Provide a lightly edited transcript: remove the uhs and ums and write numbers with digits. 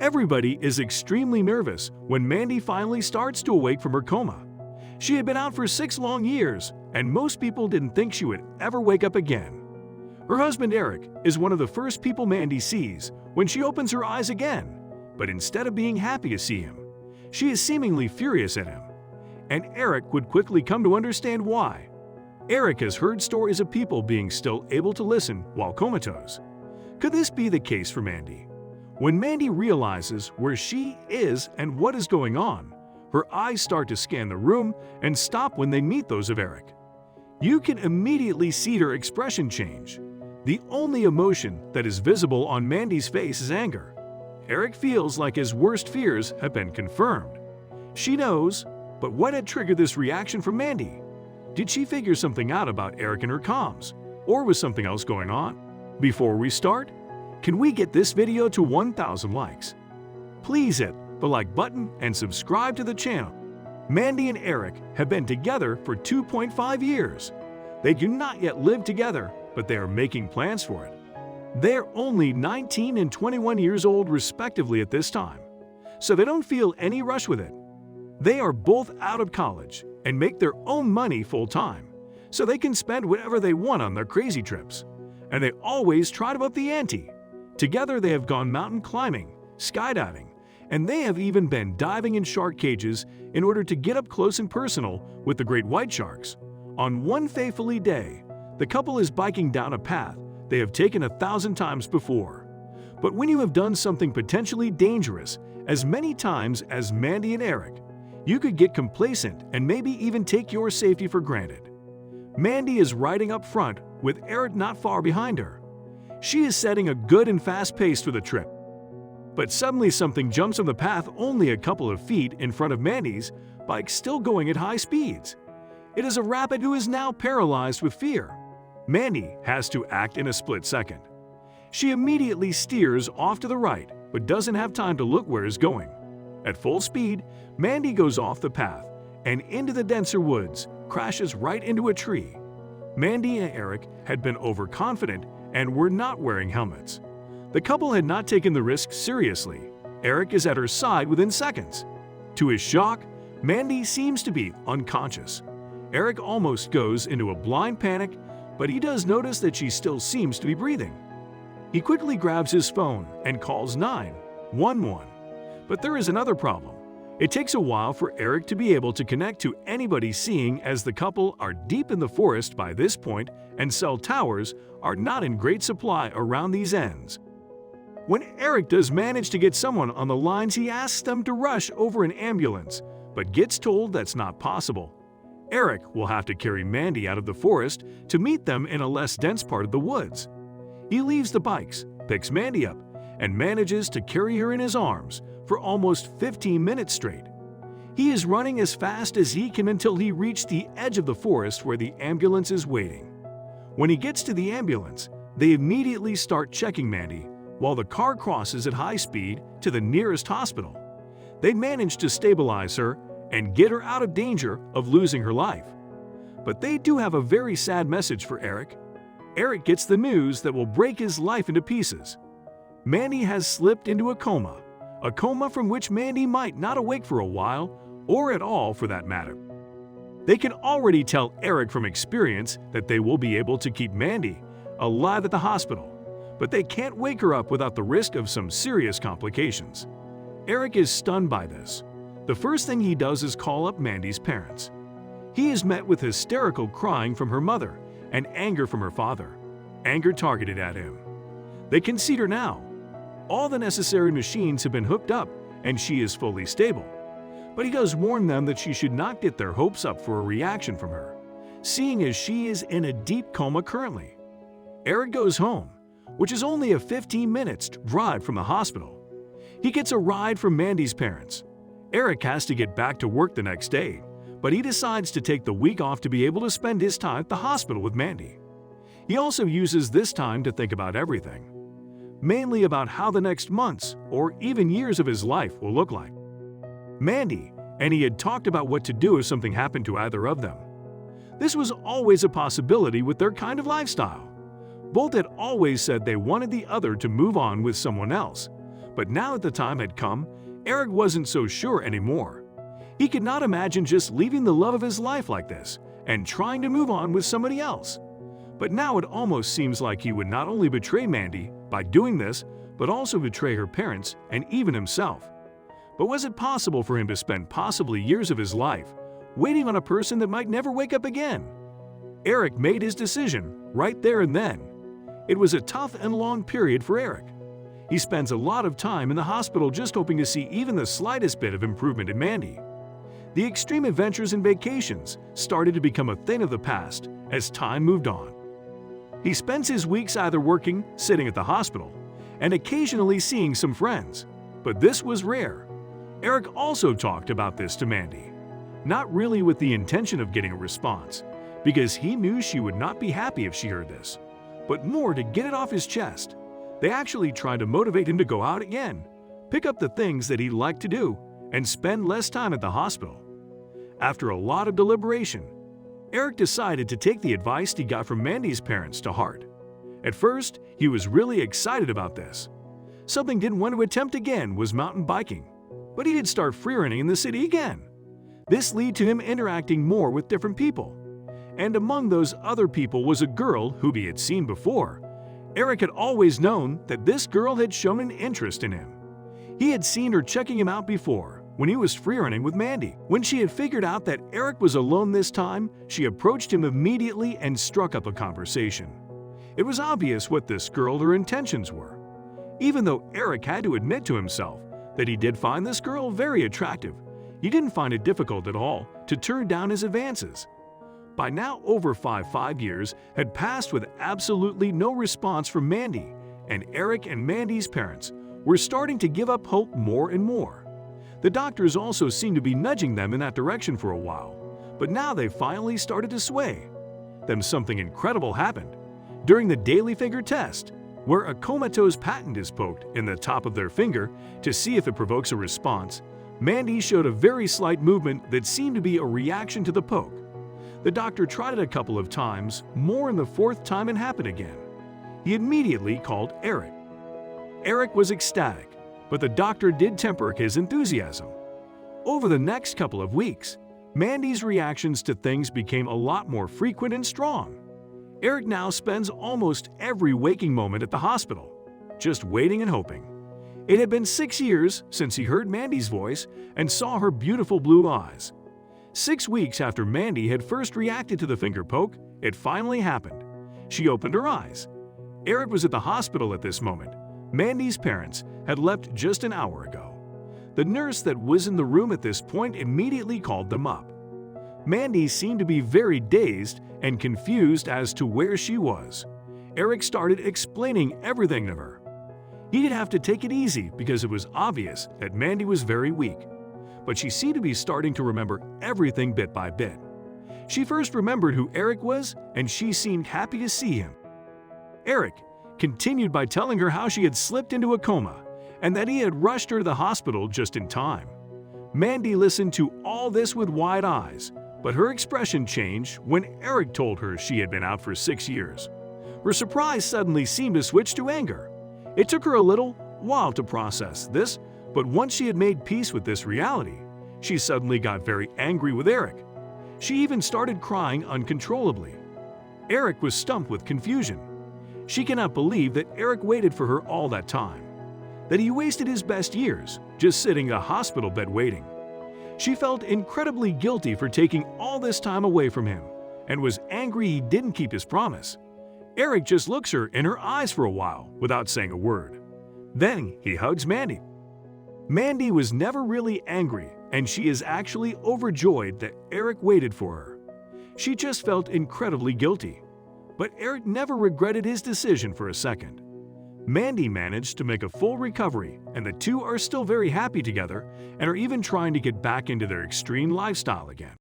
Everybody is extremely nervous when Mandy finally starts to awake from her coma. She had been out for 6 long years, and most people didn't think she would ever wake up again. Her husband Eric is one of the first people Mandy sees when she opens her eyes again, but instead of being happy to see him, she is seemingly furious at him. And Eric would quickly come to understand why. Eric has heard stories of people being still able to listen while comatose. Could this be the case for Mandy? When Mandy realizes where she is and what is going on, her eyes start to scan the room and stop when they meet those of Eric. You can immediately see her expression change. The only emotion that is visible on Mandy's face is anger. Eric feels like his worst fears have been confirmed. She knows, but what had triggered this reaction from Mandy? Did she figure something out about Eric and her comms, or was something else going on? Before we start, can we get this video to 1,000 likes? Please hit the like button and subscribe to the channel. Mandy and Eric have been together for 2.5 years. They do not yet live together, but they are making plans for it. They're only 19 and 21 years old respectively at this time, so they don't feel any rush with it. They are both out of college and make their own money full-time, so they can spend whatever they want on their crazy trips. And they always try to up the ante. Together they have gone mountain climbing, skydiving, and they have even been diving in shark cages in order to get up close and personal with the great white sharks. On one fateful day, the couple is biking down a path they have taken 1,000 times before. But when you have done something potentially dangerous as many times as Mandy and Eric, you could get complacent and maybe even take your safety for granted. Mandy is riding up front with Eric not far behind her. She is setting a good and fast pace for the trip. But suddenly something jumps on the path only a couple of feet in front of Mandy's bike, still going at high speeds. It is a rabbit who is now paralyzed with fear. Mandy has to act in a split second. She immediately steers off to the right, but doesn't have time to look where it's going. At full speed, Mandy goes off the path and into the denser woods, crashes right into a tree. Mandy and Eric had been overconfident and were not wearing helmets. The couple had not taken the risk seriously. Eric is at her side within seconds. To his shock, Mandy seems to be unconscious. Eric almost goes into a blind panic, but he does notice that she still seems to be breathing. He quickly grabs his phone and calls 911. But there is another problem. It takes a while for Eric to be able to connect to anybody, seeing as the couple are deep in the forest by this point and cell towers are not in great supply around these ends. When Eric does manage to get someone on the lines, he asks them to rush over an ambulance, but gets told that's not possible. Eric will have to carry Mandy out of the forest to meet them in a less dense part of the woods. He leaves the bikes, picks Mandy up, and manages to carry her in his arms for almost 15 minutes straight. He is running as fast as he can until he reached the edge of the forest where the ambulance is waiting. When he gets to the ambulance, they immediately start checking Mandy while the car crosses at high speed to the nearest hospital. They manage to stabilize her and get her out of danger of losing her life. But they do have a very sad message for Eric. Eric gets the news that will break his life into pieces. Mandy has slipped into a coma from which Mandy might not awake for a while, or at all for that matter. They can already tell Eric from experience that they will be able to keep Mandy alive at the hospital, but they can't wake her up without the risk of some serious complications. Eric is stunned by this. The first thing he does is call up Mandy's parents. He is met with hysterical crying from her mother and anger from her father, anger targeted at him. They can see her now. All the necessary machines have been hooked up and she is fully stable. But he does warn them that she should not get their hopes up for a reaction from her, seeing as she is in a deep coma currently. Eric goes home, which is only a 15 minutes drive from the hospital. He gets a ride from Mandy's parents. Eric has to get back to work the next day, but he decides to take the week off to be able to spend his time at the hospital with Mandy. He also uses this time to think about everything, mainly about how the next months or even years of his life will look like. Mandy and he had talked about what to do if something happened to either of them. This was always a possibility with their kind of lifestyle. Both had always said they wanted the other to move on with someone else, But now that the time had come, Eric wasn't so sure anymore. He could not imagine just leaving the love of his life like this and trying to move on with somebody else. But now it almost seems like he would not only betray Mandy by doing this, but also betray her parents and even himself. But was it possible for him to spend possibly years of his life waiting on a person that might never wake up again? Eric made his decision right there and then. It was a tough and long period for Eric. He spends a lot of time in the hospital just hoping to see even the slightest bit of improvement in Mandy. The extreme adventures and vacations started to become a thing of the past as time moved on. He spends his weeks either working, sitting at the hospital, and occasionally seeing some friends. But this was rare. Eric also talked about this to Mandy, not really with the intention of getting a response, because he knew she would not be happy if she heard this, but more to get it off his chest. They actually tried to motivate him to go out again, pick up the things that he liked to do, and spend less time at the hospital. After a lot of deliberation, Eric decided to take the advice he got from Mandy's parents to heart. At first, he was really excited about this. Something he didn't want to attempt again was mountain biking, but he did start freerunning in the city again. This led to him interacting more with different people. And among those other people was a girl whom he had seen before. Eric had always known that this girl had shown an interest in him. He had seen her checking him out before, when he was freerunning with Mandy. When she had figured out that Eric was alone this time, she approached him immediately and struck up a conversation. It was obvious what this girl her intentions were. Even though Eric had to admit to himself that he did find this girl very attractive, he didn't find it difficult at all to turn down his advances. By now, over five years had passed with absolutely no response from Mandy, and Eric and Mandy's parents were starting to give up hope more and more. The doctors also seemed to be nudging them in that direction for a while, but now they finally started to sway. Then something incredible happened. During the daily finger test, where a comatose patent is poked in the top of their finger to see if it provokes a response, Mandy showed a very slight movement that seemed to be a reaction to the poke. The doctor tried it a couple of times, more in the fourth time it happened again. He immediately called Eric. Eric was ecstatic, but the doctor did temper his enthusiasm. Over the next couple of weeks, Mandy's reactions to things became a lot more frequent and strong. Eric now spends almost every waking moment at the hospital, just waiting and hoping. It had been 6 years since he heard Mandy's voice and saw her beautiful blue eyes. 6 weeks after Mandy had first reacted to the finger poke, it finally happened. She opened her eyes. Eric was at the hospital at this moment. Mandy's parents had left just an hour ago. The nurse that was in the room at this point immediately called them up. Mandy seemed to be very dazed and confused as to where she was. Eric started explaining everything to her. He did have to take it easy because it was obvious that Mandy was very weak, but she seemed to be starting to remember everything bit by bit. She first remembered who Eric was, and she seemed happy to see him. Eric continued by telling her how she had slipped into a coma and that he had rushed her to the hospital just in time. Mandy listened to all this with wide eyes, but her expression changed when Eric told her she had been out for 6 years. Her surprise suddenly seemed to switch to anger. It took her a little while to process this, but once she had made peace with this reality, she suddenly got very angry with Eric. She even started crying uncontrollably. Eric was stumped with confusion. She cannot believe that Eric waited for her all that time, that he wasted his best years just sitting in a hospital bed waiting. She felt incredibly guilty for taking all this time away from him and was angry he didn't keep his promise. Eric just looks her in her eyes for a while without saying a word. Then he hugs Mandy. Mandy was never really angry, and she is actually overjoyed that Eric waited for her. She just felt incredibly guilty. But Eric never regretted his decision for a second. Mandy managed to make a full recovery, and the two are still very happy together and are even trying to get back into their extreme lifestyle again.